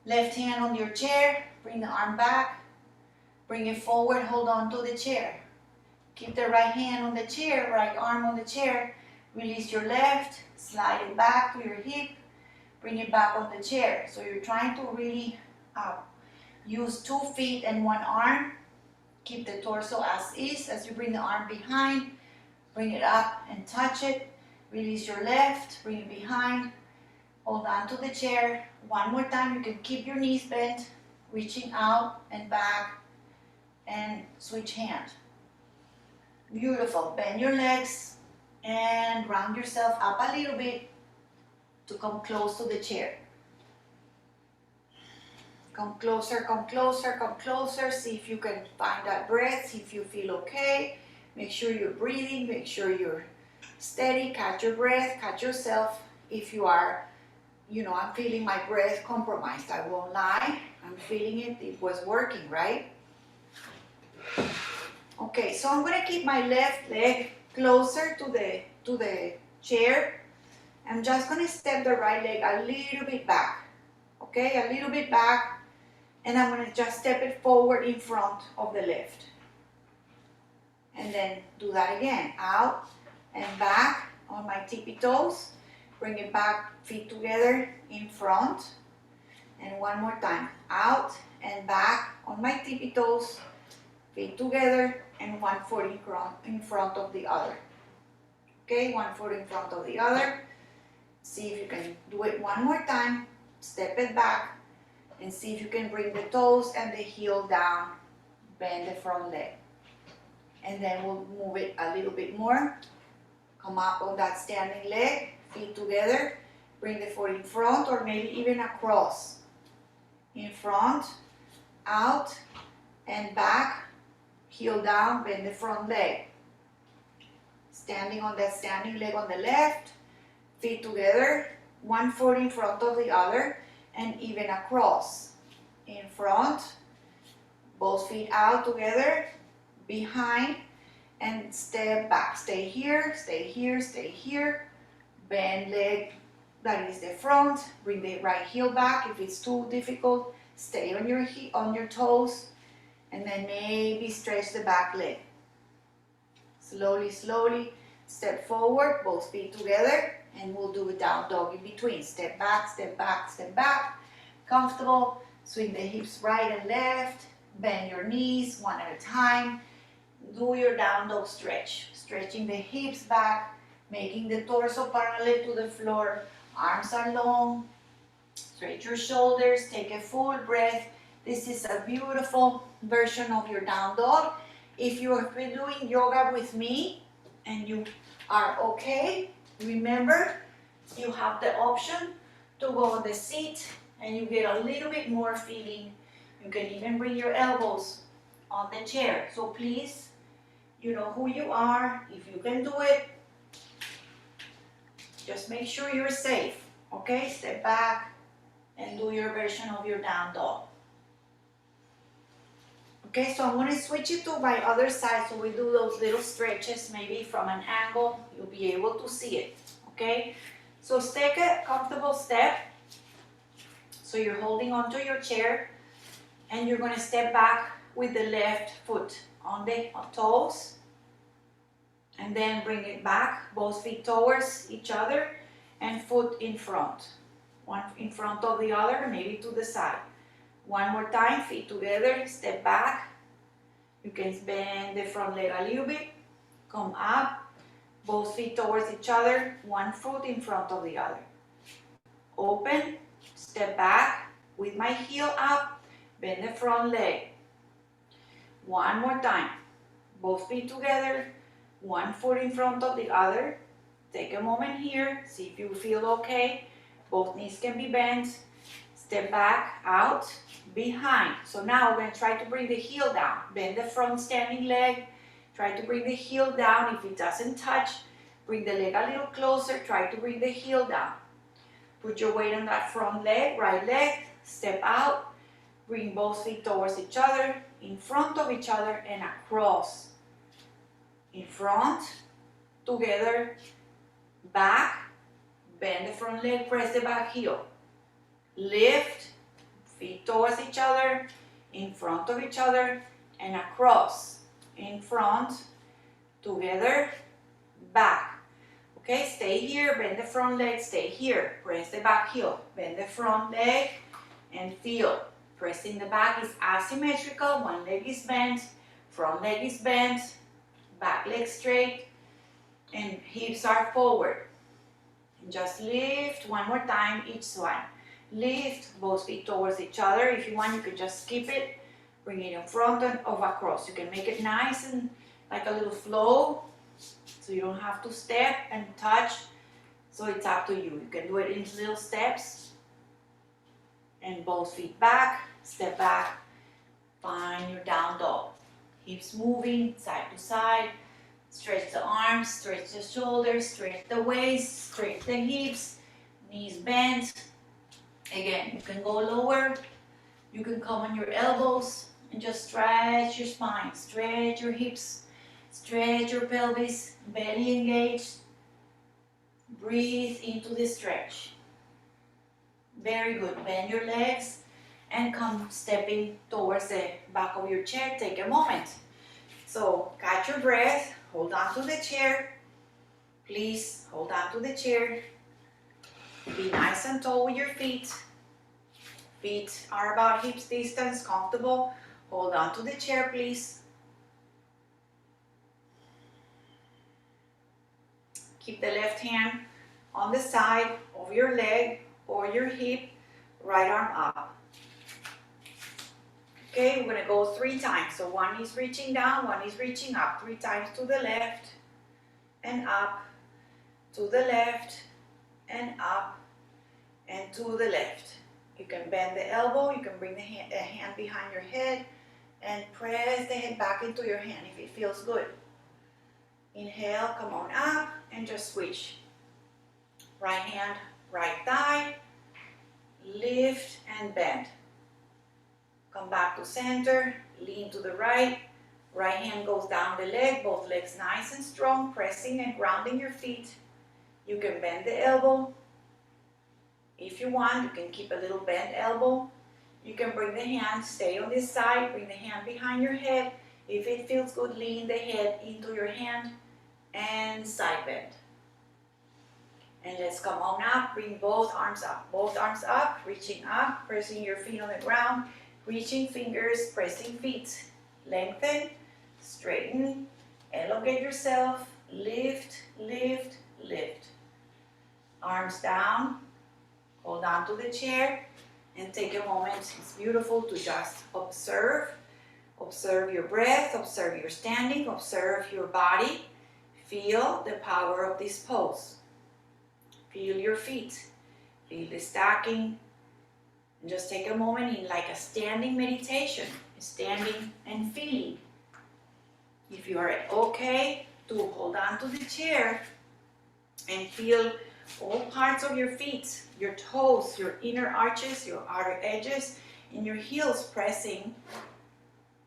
left hand on your chair, bring the arm back, bring it forward, hold on to the chair. Keep the right hand on the chair, right arm on the chair, release your left, slide it back to your hip, bring it back on the chair. So you're trying to really use 2 feet and 1 arm. Keep the torso as is. As you bring the arm behind, bring it up and touch it. Release your left, bring it behind, hold on to the chair. One more time, you can keep your knees bent, reaching out and back, and switch hands. Beautiful. Bend your legs and round yourself up a little bit to come close to the chair. Come closer, come closer, come closer. See if you can find that breath, see if you feel okay. Make sure you're breathing, make sure you're steady. Catch your breath, catch yourself. If you are, I'm feeling my breath compromised. I won't lie. I'm feeling it. It was working, right? Okay, so I'm going to keep my left leg closer to the chair. I'm just going to step the right leg a little bit back. Okay, a little bit back. And I'm going to just step it forward in front of the left. And then do that again. Out and back on my tippy toes. Bring it back, feet together in front. And one more time. Out and back on my tippy toes. Feet together and one foot in front of the other. Okay, one foot in front of the other. See if you can do it one more time. Step it back and see if you can bring the toes and the heel down. Bend the front leg. And then we'll move it a little bit more. Come up on that standing leg, feet together. Bring the foot in front or maybe even across. In front, out and back. Heel down, bend the front leg. Standing on that standing leg on the left, feet together, one foot in front of the other, and even across. In front, both feet out together, behind, and step back. Stay here, stay here, stay here. Bend leg, that is the front. Bring the right heel back. If it's too difficult, stay on your toes, and then maybe stretch the back leg. Slowly, slowly step forward, both feet together, and we'll do a down dog in between. Step back, step back, step back. Comfortable. Swing the hips right and left. Bend your knees one at a time. Do your down dog stretch. Stretching the hips back, making the torso parallel to the floor. Arms are long. Stretch your shoulders. Take a full breath. This is a beautiful version of your down dog. If you have been doing yoga with me and you are okay, remember you have the option to go on the seat and you get a little bit more feeling. You can even bring your elbows on the chair. So please, you know who you are. If you can do it, just make sure you're safe. Okay, step back and do your version of your down dog. Okay, so I'm going to switch it to my other side, so we do those little stretches, maybe from an angle, you'll be able to see it. Okay, so take a comfortable step. So you're holding onto your chair, and you're going to step back with the left foot on the toes, and then bring it back, both feet towards each other, and foot in front. One in front of the other, maybe to the side. One more time, feet together, step back. You can bend the front leg a little bit, come up, both feet towards each other, one foot in front of the other. Open, step back with my heel up, bend the front leg. One more time, both feet together, one foot in front of the other. Take a moment here, see if you feel okay. Both knees can be bent. Step back, out, behind. So now we're going to try to bring the heel down. Bend the front standing leg. Try to bring the heel down. If it doesn't touch, bring the leg a little closer. Try to bring the heel down. Put your weight on that front leg, right leg. Step out. Bring both feet towards each other, in front of each other, and across. In front, together, back. Bend the front leg, press the back heel. Lift, feet towards each other, in front of each other, and across. In front, together, back. Okay, stay here, bend the front leg, stay here. Press the back heel, bend the front leg, and feel. Pressing the back is asymmetrical. One leg is bent, front leg is bent, back leg straight, and hips are forward. And just lift one more time, each one. Lift, both feet towards each other. If you want, you can just skip it. Bring it in front and over across. You can make it nice and like a little flow, so you don't have to step and touch. So it's up to you. You can do it in little steps. And both feet back, step back. Find your down dog. Hips moving side to side. Stretch the arms, stretch the shoulders, stretch the waist, stretch the hips, knees bent. Again, you can go lower, you can come on your elbows and just stretch your spine, stretch your hips, stretch your pelvis, belly engaged. Breathe into the stretch. Very good. Bend your legs and come stepping towards the back of your chair. Take a moment. So catch your breath, hold on to the chair. Please hold on to the chair. Be nice and tall with your feet. Feet are about hips distance, comfortable. Hold on to the chair, please. Keep the left hand on the side of your leg or your hip, right arm up. Okay, we're going to go 3 times. So one is reaching down, one is reaching up. 3 times to the left and up, to the left and up, and to the left. You can bend the elbow, you can bring the hand behind your head and press the head back into your hand if it feels good. Inhale, come on up and just switch. Right hand, right thigh, lift and bend. Come back to center, lean to the right. Right hand goes down the leg, both legs nice and strong, pressing and grounding your feet. You can bend the elbow. If you want, you can keep a little bent elbow. You can bring the hand, stay on this side, bring the hand behind your head. If it feels good, lean the head into your hand and side bend. And let's come on up, bring both arms up, reaching up, pressing your feet on the ground, reaching fingers, pressing feet. Lengthen, straighten, elongate yourself, lift, lift, lift. Arms down, hold on to the chair, and take a moment, it's beautiful to just observe. Observe your breath, observe your standing, observe your body. Feel the power of this pose. Feel your feet, feel the stacking, and just take a moment in like a standing meditation, standing and feeling. If you are okay to hold on to the chair and feel all parts of your feet, your toes, your inner arches, your outer edges, and your heels pressing,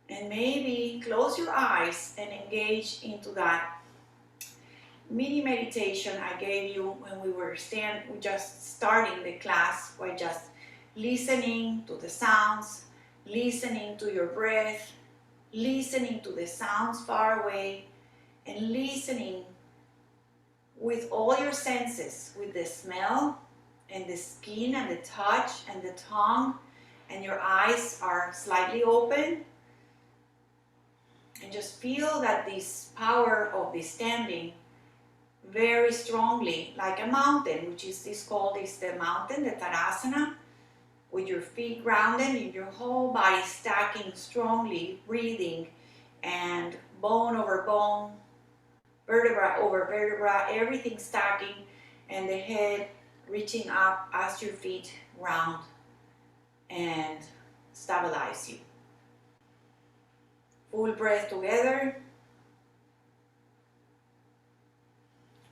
and maybe close your eyes and engage into that mini meditation I gave you when we were just starting the class, by just listening to the sounds, listening to your breath, listening to the sounds far away, and listening with all your senses, with the smell and the skin and the touch and the tongue, and your eyes are slightly open, and just feel that this power of the standing very strongly, like a mountain, which is called the mountain, the Tadasana, with your feet grounded and your whole body stacking strongly, breathing, and bone over bone, vertebra over vertebra, everything stacking, and the head reaching up as your feet ground and stabilize you. Full breath together.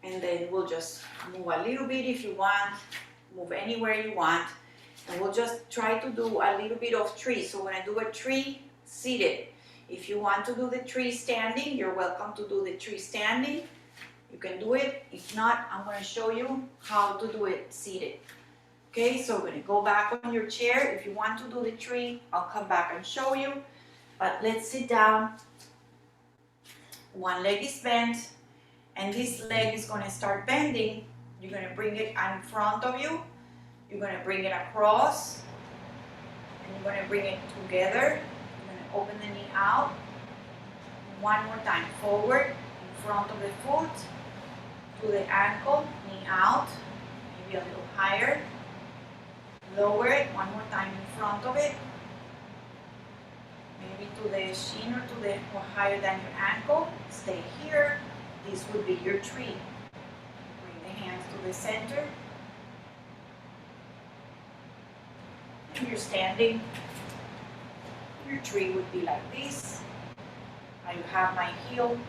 And then we'll just move a little bit if you want, move anywhere you want. And we'll just try to do a little bit of tree. So when I do a tree, seated. If you want to do the tree standing, you're welcome to do the tree standing. You can do it. If not, I'm going to show you how to do it seated. Okay, so we're going to go back on your chair. If you want to do the tree, I'll come back and show you. But let's sit down. One leg is bent. And this leg is going to start bending. You're going to bring it in front of you. You're going to bring it across. And you're going to bring it together. You're going to open the knee out. One more time. Forward, in front of the foot, to the ankle, knee out. Maybe a little higher. Lower it. One more time in front of it. Maybe to the shin or higher than your ankle. Stay here. This would be your tree. Bring the hands to the center. And you're standing. Your tree would be like this. I have my heel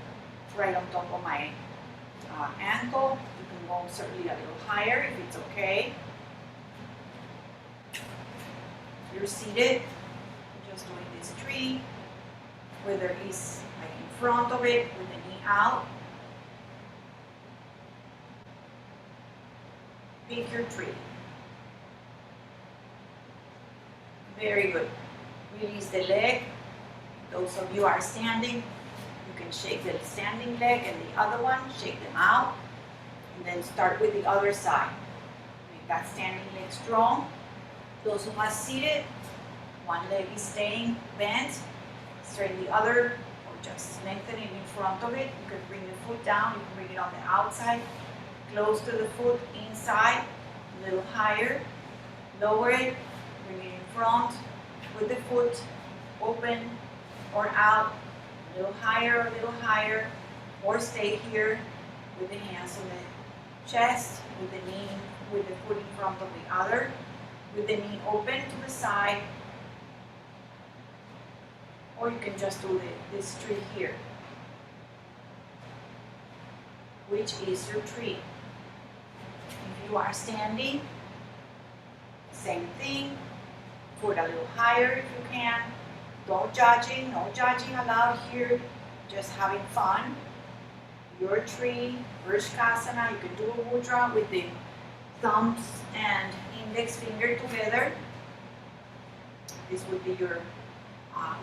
right on top of my ankle. You can go certainly a little higher if it's okay. You're seated. You're just doing this tree, whether it's like in front of it with the knee out. Pick your tree. Very good. Release the leg. Those of you are standing, you can shake the standing leg and the other one, shake them out. And then start with the other side. Make that standing leg strong. Those who are seated, one leg is staying bent. Straighten the other, or just lengthen it in front of it. You can bring the foot down, you can bring it on the outside. Close to the foot, inside, a little higher, lower it, bring it in front, with the foot open or out, a little higher, or stay here with the hands on the chest, with the knee, with the foot in front of the other, with the knee open to the side, or you can just do this tree here, which is your tree. If you are standing, same thing, foot a little higher if you can. No judging allowed here, just having fun. your tree, Vrishkasana. You can do a mudra with the thumbs and index finger together. This would be your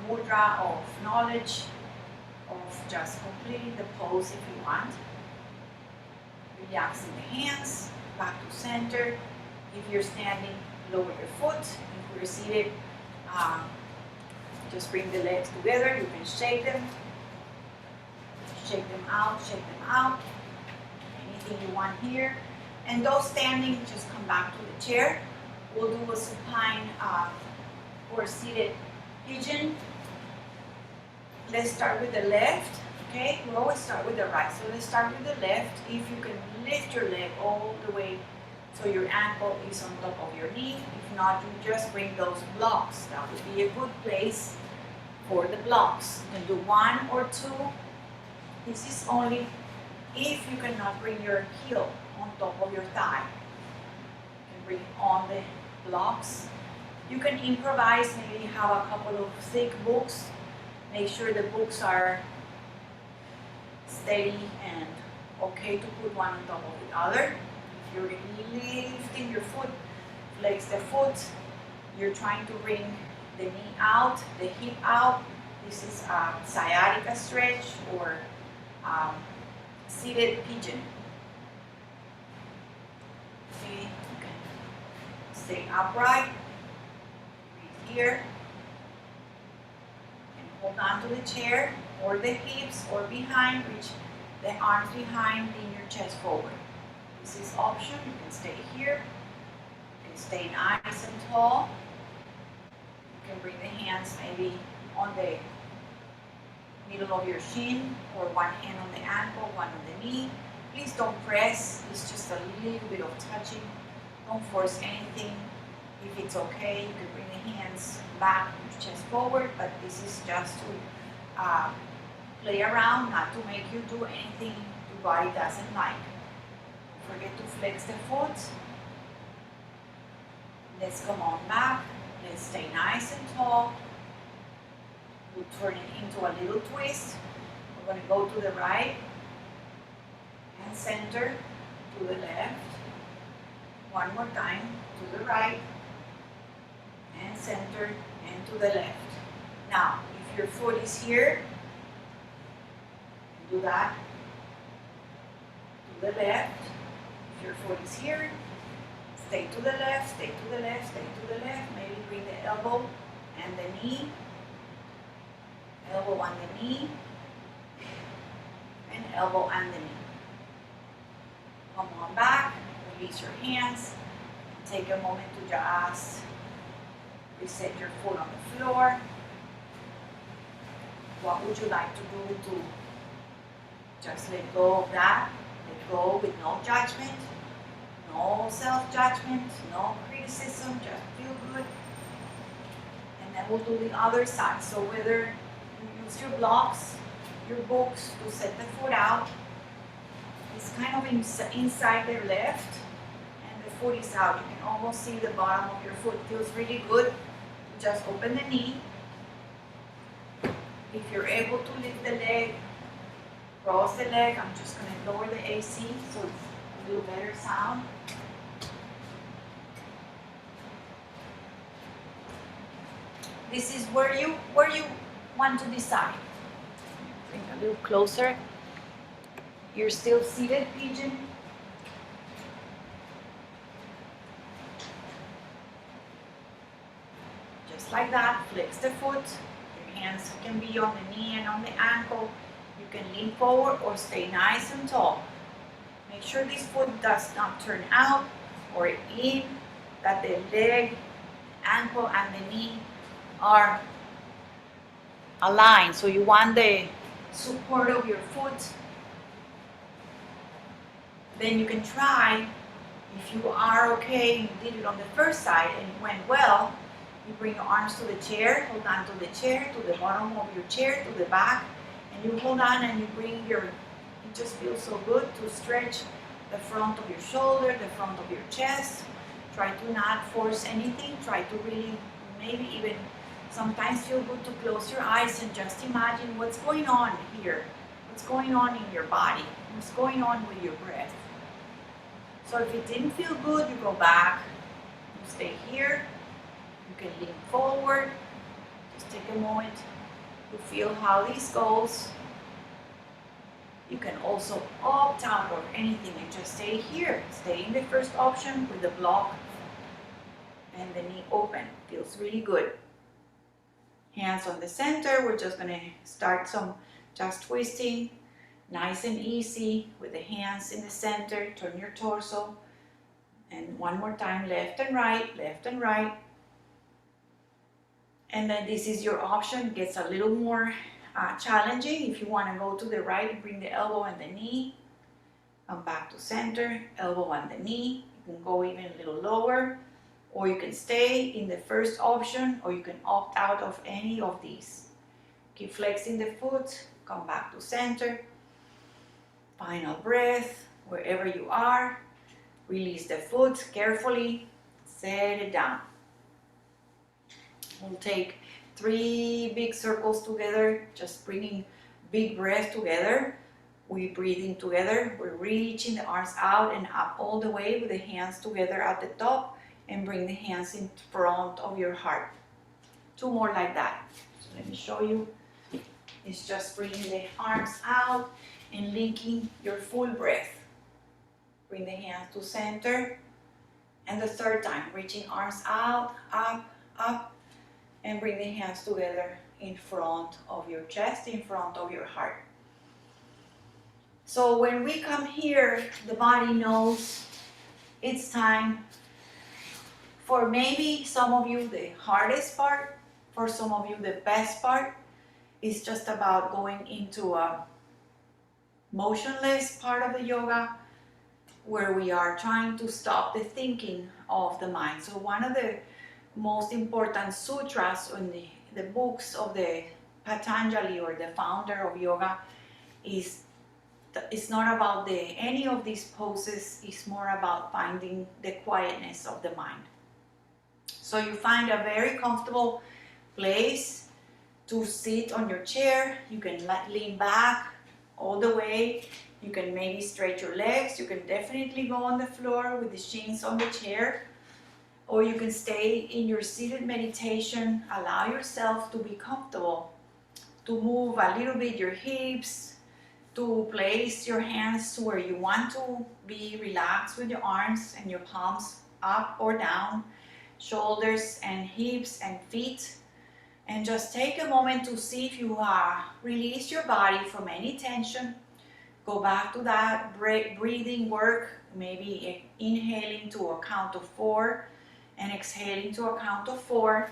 mudra of knowledge, of just completing the pose if you want. Relaxing the hands, back to center. If you're standing, lower your foot. If you're seated, just bring the legs together. You can shake them out, anything you want here. And those standing, just come back to the chair. We'll do a supine or seated pigeon. Let's start with the left, okay? We always start with the right, so let's start with the left. If you can lift your leg all the way so your ankle is on top of your knee. If not, you just bring those blocks. That would be a good place for the blocks. You can do 1 or 2. This is only if you cannot bring your heel on top of your thigh. You can bring on the blocks. You can improvise, maybe have a couple of thick books. Make sure the books are steady and okay to put one on top of the other. If you're lifting your foot, flex the foot. You're trying to bring the knee out, the hip out. This is a sciatica stretch or seated pigeon. Okay, you can stay upright, breathe here, and hold on to the chair or the hips or behind, reach the arms behind, lean your chest forward. This is option, you can stay here, you can stay nice and tall. You can bring the hands maybe on the middle of your shin, or one hand on the ankle, one on the knee. Please don't press, it's just a little bit of touching. Don't force anything. If it's okay, you can bring the hands back, your chest forward, but this is just to play around, not to make you do anything your body doesn't like. Don't forget to flex the foot. Let's come on back. Let's stay nice and tall. We'll turn it into a little twist. We're going to go to the right and center to the left. One more time, to the right and center and to the left. Now, if your foot is here, do that to the left. If your foot is here, stay to the left, stay to the left, stay to the left. Maybe bring the elbow and the knee. Elbow on the knee, and elbow on the knee. Come on back, release your hands, and take a moment to just reset your foot on the floor. What would you like to do to just let go of that? Let go with no judgment, no self-judgment, no criticism, just feel good. And then we'll do the other side. So whether use your blocks, your books to set the foot out. It's kind of inside the left and the foot is out. You can almost see the bottom of your foot. Feels really good. Just open the knee. If you're able to lift the leg, cross the leg. I'm just going to lower the AC so it's a little better sound. This is where you want to decide. Bring a little closer. You're still seated pigeon. Just like that, flex the foot. Your hands can be on the knee and on the ankle. You can lean forward or stay nice and tall. Make sure this foot does not turn out or in, that the leg, ankle, and the knee are aligned. So you want the support of your foot. Then you can try, if you are okay, you did it on the first side and it went well, you bring your arms to the chair, hold on to the chair, to the bottom of your chair, to the back, and you hold on and you bring your, it just feels so good to stretch the front of your shoulder, the front of your chest. Try to not force anything, try to really, maybe even sometimes feel good to close your eyes and just imagine what's going on here What's going on in your body? What's going on with your breath? So if it didn't feel good, you go back. You stay here. You can lean forward. Just take a moment to feel how this goes. You can also opt out of anything and just stay here. Stay in the first option with the block and the knee open. Feels really good. Hands on the center. We're just going to start some just twisting. Nice and easy with the hands in the center. Turn your torso. And one more time, left and right, left and right. And then this is your option. It gets a little more challenging. If you want to go to the right, bring the elbow and the knee. Come back to center, elbow and the knee. You can go even a little lower, or you can stay in the first option, or you can opt out of any of these. Keep flexing the foot, come back to center. Final breath, wherever you are. Release the foot carefully, set it down. We'll take 3 big circles together, just bringing big breath together. We're breathing together. We're reaching the arms out and up all the way with the hands together at the top, and bring the hands in front of your heart. 2 more like that. So let me show you. It's just bringing the arms out and linking your full breath. Bring the hands to center. And the 3rd time, reaching arms out, up, up, and bring the hands together in front of your chest, in front of your heart. So when we come here, the body knows it's time. For maybe some of you, the hardest part, for some of you, the best part, is just about going into a motionless part of the yoga, where we are trying to stop the thinking of the mind. So one of the most important sutras in the books of the Patanjali, or the founder of yoga, is it's not about any of these poses. It's more about finding the quietness of the mind. So you find a very comfortable place to sit on your chair. You can lean back all the way. You can maybe stretch your legs. You can definitely go on the floor with the shins on the chair. Or you can stay in your seated meditation. Allow yourself to be comfortable, to move a little bit your hips, to place your hands where you want to be relaxed with your arms and your palms up or down, shoulders and hips and feet. And just take a moment to see if you release your body from any tension. Go back to that breathing work, maybe inhaling to a count of 4 and exhaling to a count of 4.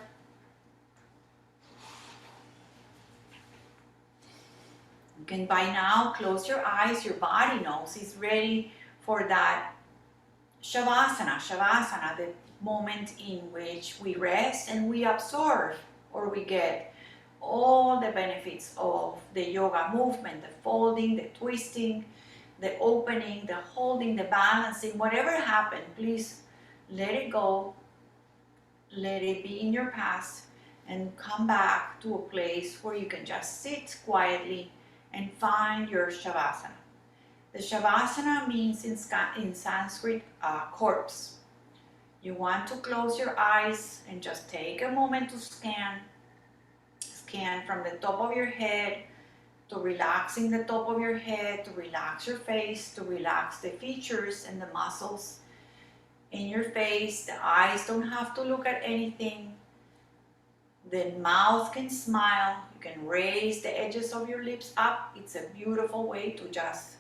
You can by now close your eyes. Your body knows it's ready for that Shavasana. Shavasana, the moment in which we rest and we absorb, or we get all the benefits of the yoga movement, the folding, the twisting, the opening, the holding, the balancing. Whatever happened, please let it go. Let it be in your past, and come back to a place where you can just sit quietly and find your Shavasana. The Shavasana means in Sanskrit corpse. You want to close your eyes and just take a moment to scan from the top of your head, to relaxing the top of your head, to relax your face, to relax the features and the muscles in your face. The eyes don't have to look at anything. The mouth can smile. You can raise the edges of your lips up. It's a beautiful way to just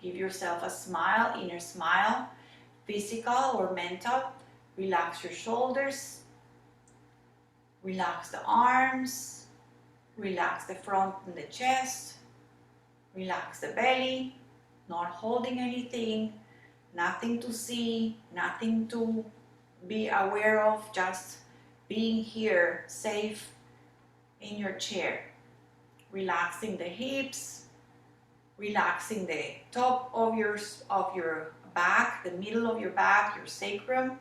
give yourself a smile, inner smile, physical or mental. Relax your shoulders. Relax the arms. Relax the front and the chest. Relax the belly. Not holding anything. Nothing to see. Nothing to be aware of. Just being here, safe in your chair. Relaxing the hips. Relaxing the top of your back, the middle of your back, your sacrum.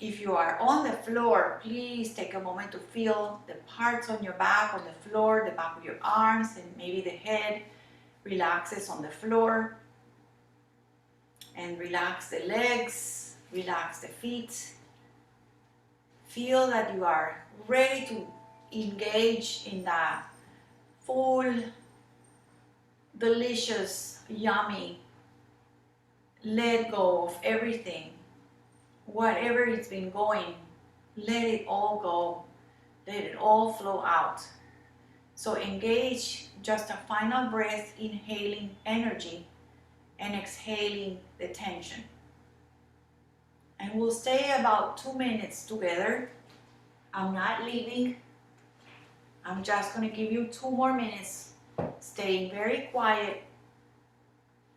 If you are on the floor, please take a moment to feel the parts on your back, on the floor, the back of your arms, and maybe the head relaxes on the floor. And relax the legs, relax the feet. Feel that you are ready to engage in that full, delicious, yummy, let go of everything. Whatever it's been going, let it all go. Let it all flow out. So engage just a final breath, inhaling energy and exhaling the tension. And we'll stay about 2 minutes together. I'm not leaving. I'm just going to give you 2 more minutes, staying very quiet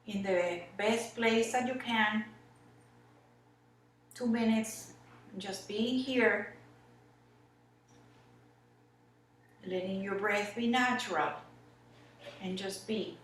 in the best place that you can. 2 minutes, just being here, letting your breath be natural, and just be.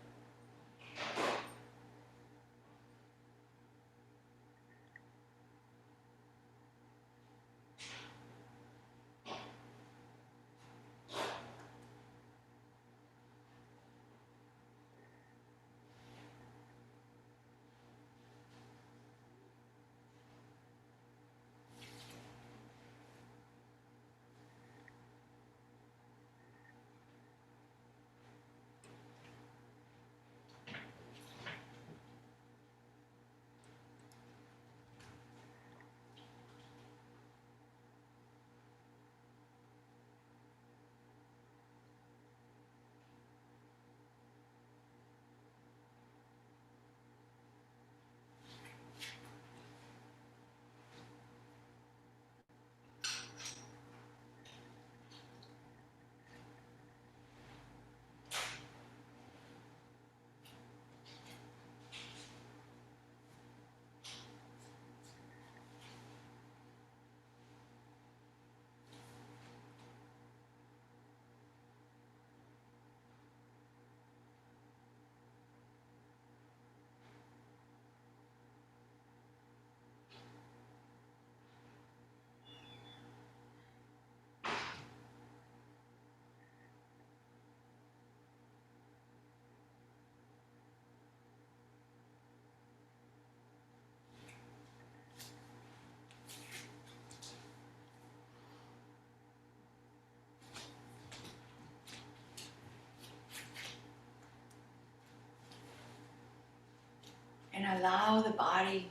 And allow the body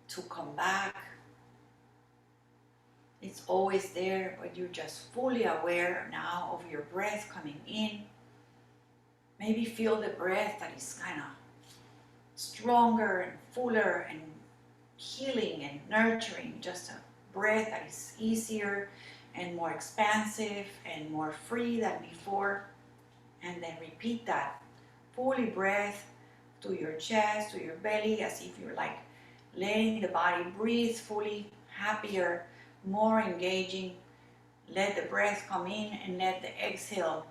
to come back. It's always there, but you're just fully aware now of your breath coming in. Maybe feel the breath that is kind of stronger and fuller and healing and nurturing. Just a breath that is easier and more expansive and more free than before. And then repeat that. Fully breath to your chest, to your belly, as if you're like letting the body breathe fully, happier, more engaging. Let the breath come in and let the exhale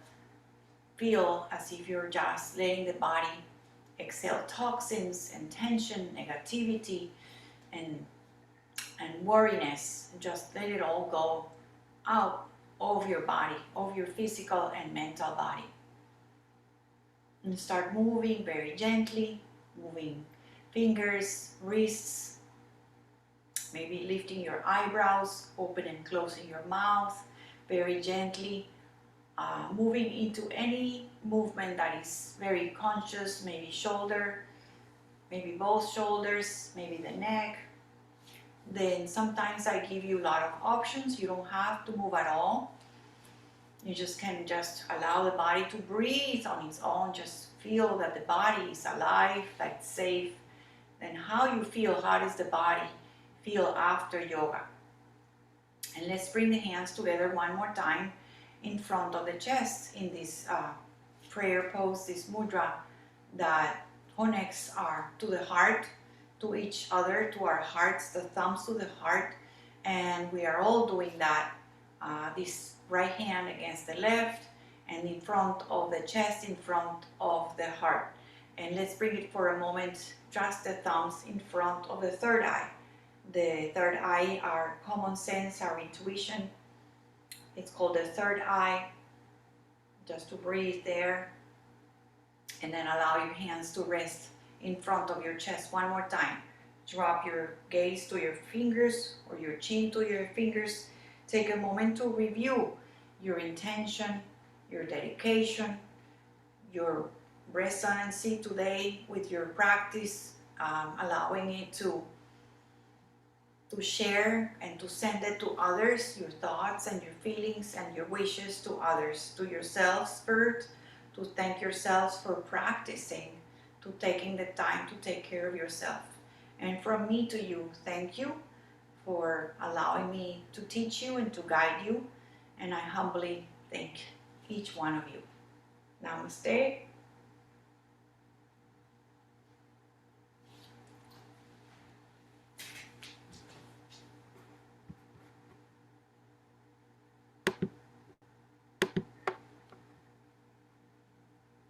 feel as if you're just letting the body exhale toxins and tension, negativity, and worriness. Just let it all go out of your body, of your physical and mental body. And start moving very gently, moving fingers, wrists, maybe lifting your eyebrows, open and closing your mouth very gently, moving into any movement that is very conscious, maybe shoulder, maybe both shoulders, maybe the neck. Then sometimes I give you a lot of options. You don't have to move at all. You just can just allow the body to breathe on its own. Just feel that the body is alive, that it's safe. Then how you feel, how does the body feel after yoga? And let's bring the hands together one more time in front of the chest in this prayer pose, this mudra that connects to the heart, to each other, to our hearts, the thumbs to the heart. And we are all doing that. This right hand against the left and in front of the chest, in front of the heart. And let's bring it for a moment, just the thumbs in front of the third eye. The third eye, our common sense, our intuition. It's called the third eye. Just to breathe there. And then allow your hands to rest in front of your chest one more time. Drop your gaze to your fingers or your chin to your fingers. Take a moment to review your intention, your dedication, your resonancy today with your practice, allowing it to share and to send it to others, your thoughts and your feelings and your wishes to others, to yourselves first, to thank yourselves for practicing, to taking the time to take care of yourself. And from me to you, thank you for allowing me to teach you and to guide you. And I humbly thank each one of you. Namaste.